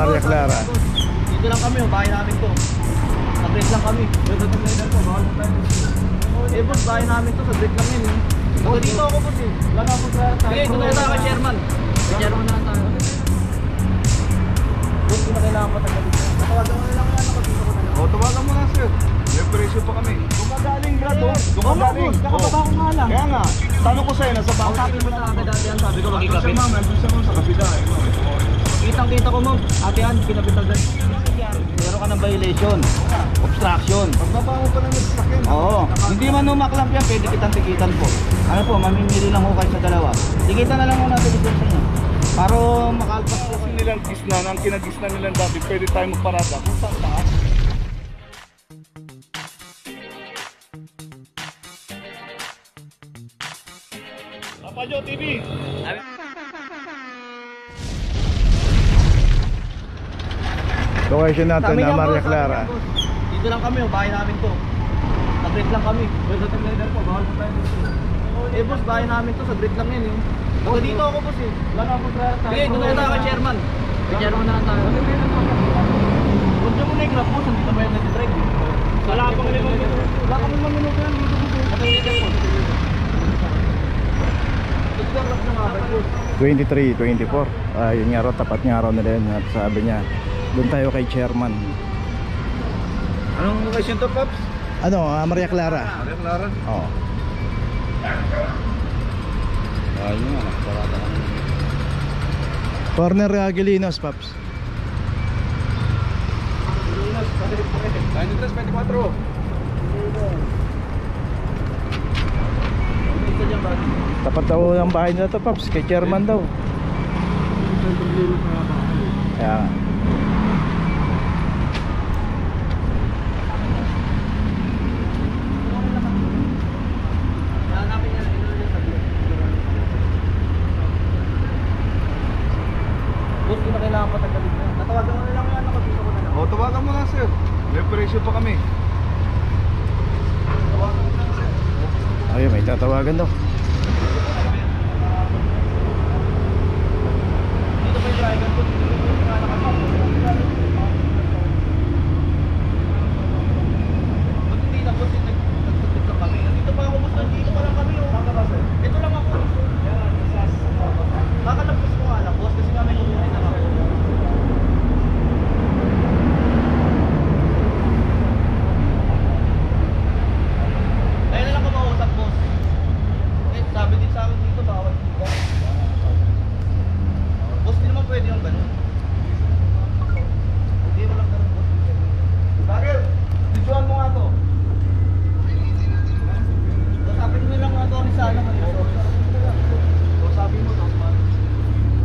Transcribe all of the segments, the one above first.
Maria Clara. Dito lang kami, bahay namin to. Sa-break lang kami. Eh boss, bahay namin to, sa-break lang yun. Dito ako boss eh. Wala na akong tayo. Sige, ito na tayo kay chairman. Kay chairman na tayo. Boss, hindi na kailangan patagalin. Natawagan mo na lang yan, nakapito ko na lang. O, tawagan mo na sir. May presyo pa kami. Dumagaling brad o. Dumagaling. Kakababa ko nga lang. Kaya nga, tanong ko sa'yo, nasa bawat. Sabi mo sa akin dati yan, sabi ko Nandun magkikapit. siya ma'am, nandun siya ma'am sa kabila. Kitang-kita ko mo, ate Ann, pinabit agad. Meron ka ng violation, obstruction. Pagbaba mo pa lang yung sasakyan. Oo, hindi man umaklamp yan, pwede kitang tikitan po. Ano po, mamimili lang ho kayo sa dalawa. Tikitan na lang muna natin ito sa inyo. Para makalpas po. Kasi nilang gisnan, ang kinagisnan nilang dati, pwede tayo magparada. Kung saan taas? Rapadyo TV! Location natin Kami na yan, Maria boss, Clara. kami yan, boss. Dito lang kami, bahay namin to. Sa-break lang kami. Eh boss, bahay namin to, sa-break lang yan eh. Dito ako boss eh. Wala na akong tayo. Sige, ito na tayo kay chairman. Kay chairman na tayo. Huwag niyo muna i-grab boss, hindi naman yung nag-drive eh. Wala pang limang minuto. Wala kang limang minuto yan dito boss. Nakalimutan po. Ito lang lang nga boss. 23, 24. Yun nga raw, tapat nga raw nila yun. At sabi niya, doon tayo kay chairman. Anong location to, Pops? Ano, Maria Clara. Maria Clara? Oo. Ayun nga, nakaparada kami. Corner Agilinos, Paps. Tayo nito, 24. Tapat daw ng bahay nila to, Paps. Kay chairman daw. Kaya Boss, hindi na kailangan patagalin na. Natawagan mo na lang yan, nakapito ko na lang. O, tawagan mo na sir. May presyo pa kami. ayun, may tatawagan daw. Dito pa yung driver ko, dito pa yung Ba't hindi na boss, nagtutupit lang kami. Dito pa ako boss, dito pa lang kami. Ito lang ako. Kakalapos ko nga lang boss, kasi nga may kukunin na ako. Ayun na lang ko mausap boss. Eh, sabi din sa akin dito, bawal dito. Boss, di naman pwede yung ganun. Hindi mo lang ganun boss. Bagel, dituan mo nga to. Sabi mo lang nga ito kami sana kami. O, sabi mo to.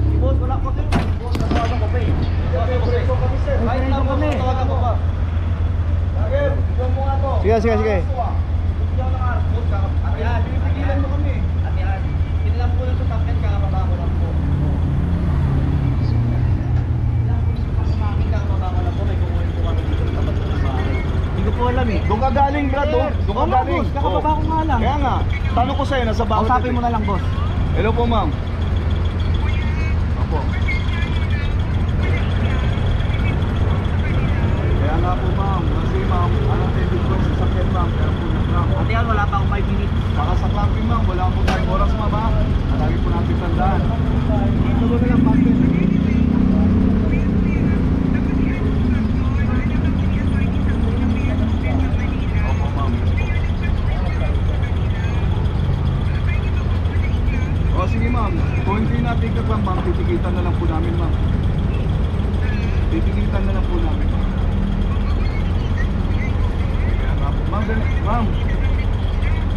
Si boss, wala ko din. Boss, natawagan ko pa eh. May presyo kami sir. Kahit na boss, natawagan ko pa. Bagel, dituan mo nga to. Sige, sige, sige. Hindi ako nakaharap boss. At yan, Pipigilan mo kami. At yan. Pinilang ko lang sa tapyan, kakababa ko lang po. Kakababa ko lang po, may kukunin po kami dito. Tapat ko ng bahay. Hindi ko po alam eh. Doon ka galing brad o. Doon ka Oo nga, galing. boss, kakababa ko nga lang. Kaya nga, tanong ko sa'yo, nasa bawat. Kausapin mo na lang boss. Hello po ma'am. Opo. Kaya nga po ma'am, kasi ma'am, anong tibig ko sa sakyan ma'am, kaya po ma'am. Ate yan, wala pa akong 5 minutes. Baka sa clamping ma'am, wala po tayong oras ma'am ha. Lagi po natin tandaan. Dito ko na lang ma'am. Opo ma'am. O sige ma'am, kung hindi natin lang ma'am, titigitan na lang po namin ma'am. Titigitan na lang po namin. Kaya nga po, ma'am, ma'am.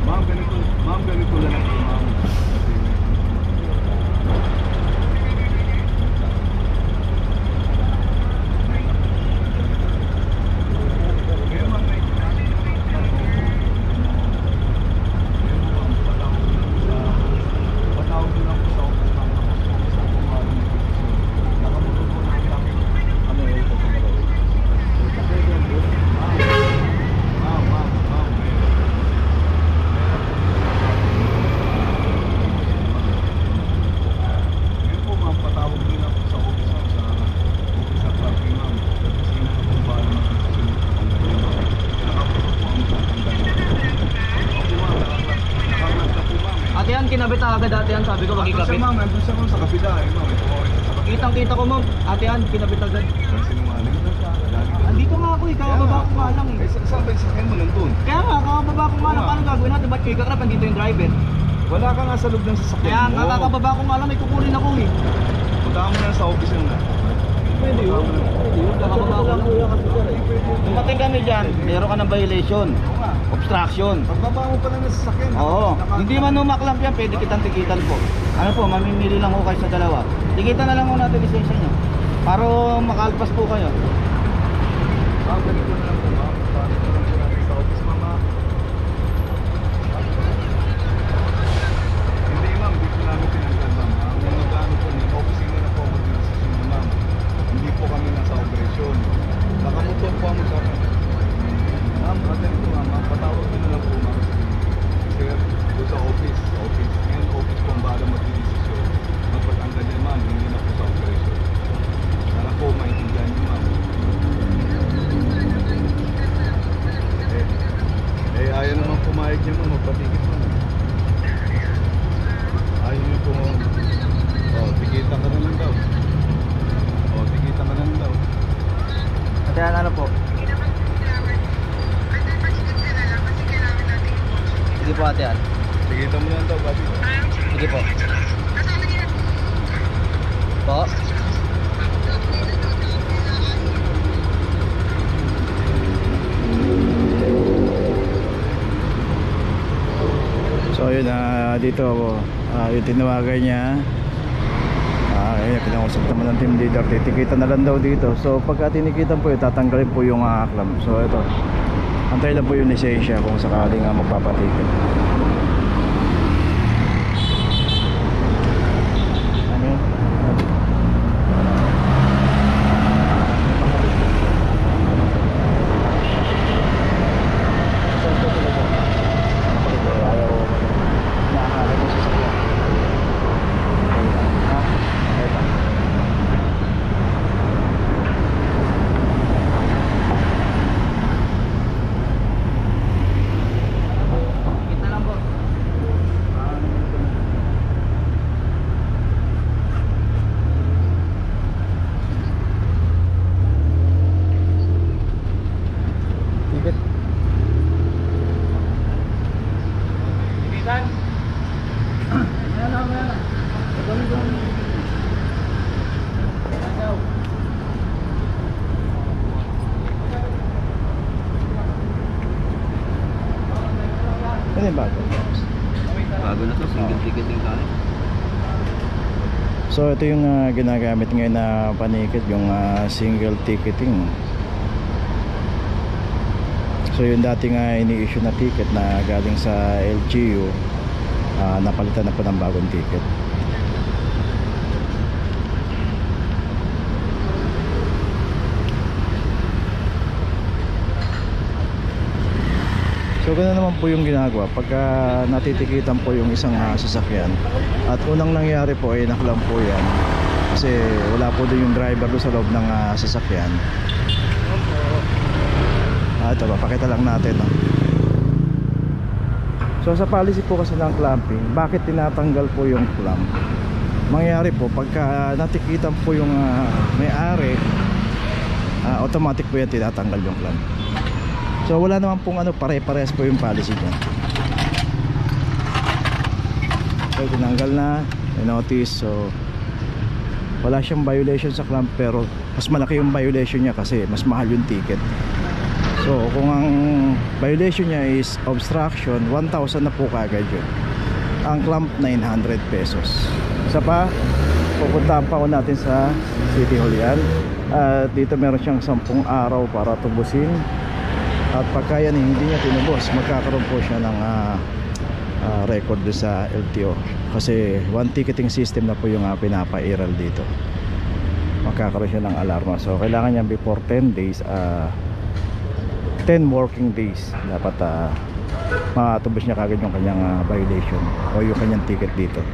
Ma'am, ganito na lang po ma'am. Kaya ma'am, patawag ko lang po sa office ma'am. Nakamotor po namin kami. Ano yun po sa yan, sabi ko Andun siya magkikapit. ma'am, andun siya ma'am sa kabila eh ma'am. Oo, sa kabila. Kitang-kita ko ma'am, ate yan, kinapit agad. Ang sinungaling. Lagi ka. Andito nga ako, kakababa ko nga lang eh. Saan ba yung sakyan mo nandun? Kaya nga, kakababa ko nga lang, paano gagawin natin? Ba't kayo kakrap, andito yung driver? Wala ka nga sa loob ng sasakyan Kaya mo. nga, kakababa ko nga lang, may kukunin ako eh. Punta mo na sa office yun na. Pwede yun. Pwede yun, kakababa ko lang. Dumating kami dyan, meron ka ng violation. Obstruction. Pagbaba mo pa lang ng sasakyan. Oo. Hindi man numaklamp yan, pwede kitang tikitan po. Ano po, mamimili lang ko kayo sa dalawa. Tikitan na lang mo natin lisensya nyo. Para makalpas po kayo. Ma'am, ganito na lang po ma'am. Paano ko lang po natin sa office mama? Hindi ma'am, dito namin pinagdaan ma'am. Ang magkano po niya, officing na po ako dito sa sino ma'am. Hindi po kami nasa operasyon. Nakamotor po ang magkano. Ma'am, ganito ma'am, patawag ko na lang po ma'am. Sir, po sa office. Ngayon office po ang bahala magdidesisyon. Magpatanggal niya ma'am, hindi na po sa operasyon. Sana po maintindihan niyo ma'am. Ayaw naman pumayag niya ma'am, magpatikit ma'am. Ayaw niyo po ma'am. Tikita ka na lang daw. Tikita ka na lang daw. Ate, ano po? Sige po ate, Tikita mo lang daw, buddy. sige po. Po? So yun, dito yung tinawagan niya, ayun, pinausap naman ng team leader, titikitan na lang daw dito. So pagka tinikitan po yun, tatanggalin po yung clamp. So ito, antay lang po yung lisensya kung sakaling magpapatikit. Ano yun? Kita lang po. Tikit. Tikitan. Ayan lang, ayan lang. Ano yung bago? Bago na to, single ticket yung tayo. So ito yung ginagamit ngayon na panikit, yung single ticketing. So yung dating ini-issue na ticket na galing sa LGU, napalitan na po ng bagong ticket. So ganoon naman po yung ginagawa pagka natitikitan po yung isang sasakyan. At unang nangyari po ay naklam po yan kasi wala po doon yung driver doon sa loob ng sasakyan. Ito, papakita lang natin, no? So sa policy po kasi ng clamping, bakit tinatanggal po yung clamp? Mangyayari po pagka natikitan po yung may-ari, automatic po yan tinatanggal yung clamp. So wala naman pong pare-parehas po yung policy niya. So tinanggal na, notice. So wala siyang violation sa clamp, pero mas malaki yung violation niya kasi mas mahal yung ticket. So kung ang violation niya is obstruction, 1,000 na po kagad yun. Ang clamp 900 pesos. Isa pa, pupuntahan pa ko natin sa City Hall yan. Dito meron siyang 10 araw para tubusin. At pagka yan hindi niya tinubos, magkakaroon po siya ng record sa LTO. Kasi one ticketing system na po yung pinapairal dito. Magkakaroon siya ng alarma. So kailangan niya before 10 days, 10 working days dapat matubos niya kagad yung kanyang violation o yung kanyang ticket dito.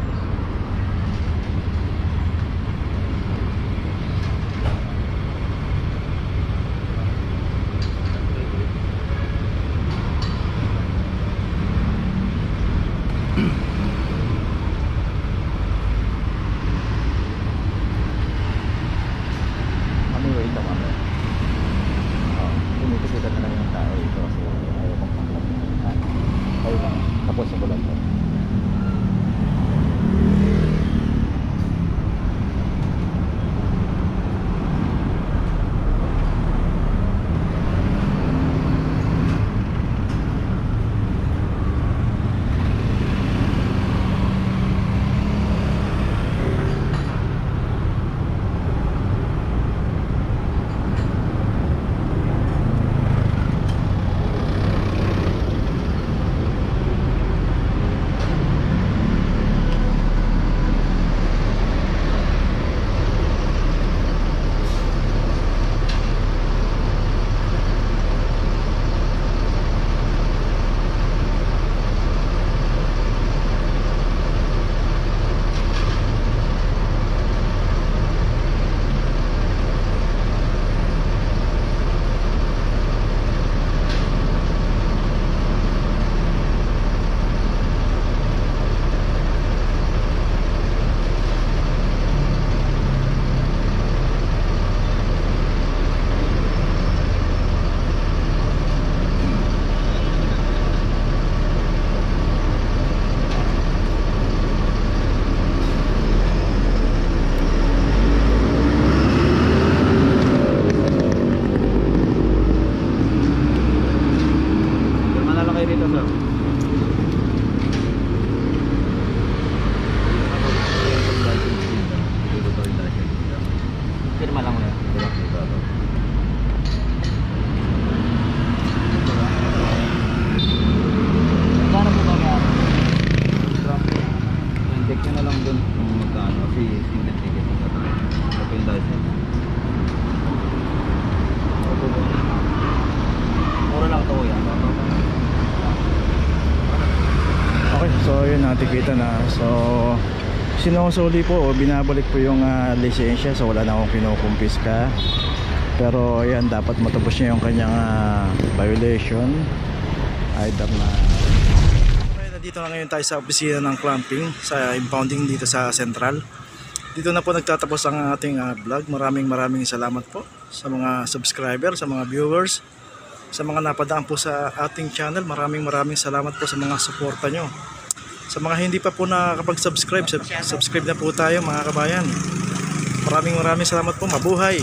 tikitan na. So sinusuli po o binabalik po yung lisensya, so wala na akong kinukumpiska. Pero ayan, dapat matapos niya yung kanyang violation. Either na dito na ngayon tayo sa opisina ng clamping sa impounding dito sa Central. Dito na po nagtatapos ang ating vlog. Maraming salamat po sa mga subscriber, sa mga viewers, sa mga napadaan po sa ating channel. Maraming salamat po sa mga suporta nyo. Sa mga hindi pa po nakakapag-subscribe, subscribe na po tayo mga kabayan. Maraming salamat po. Mabuhay!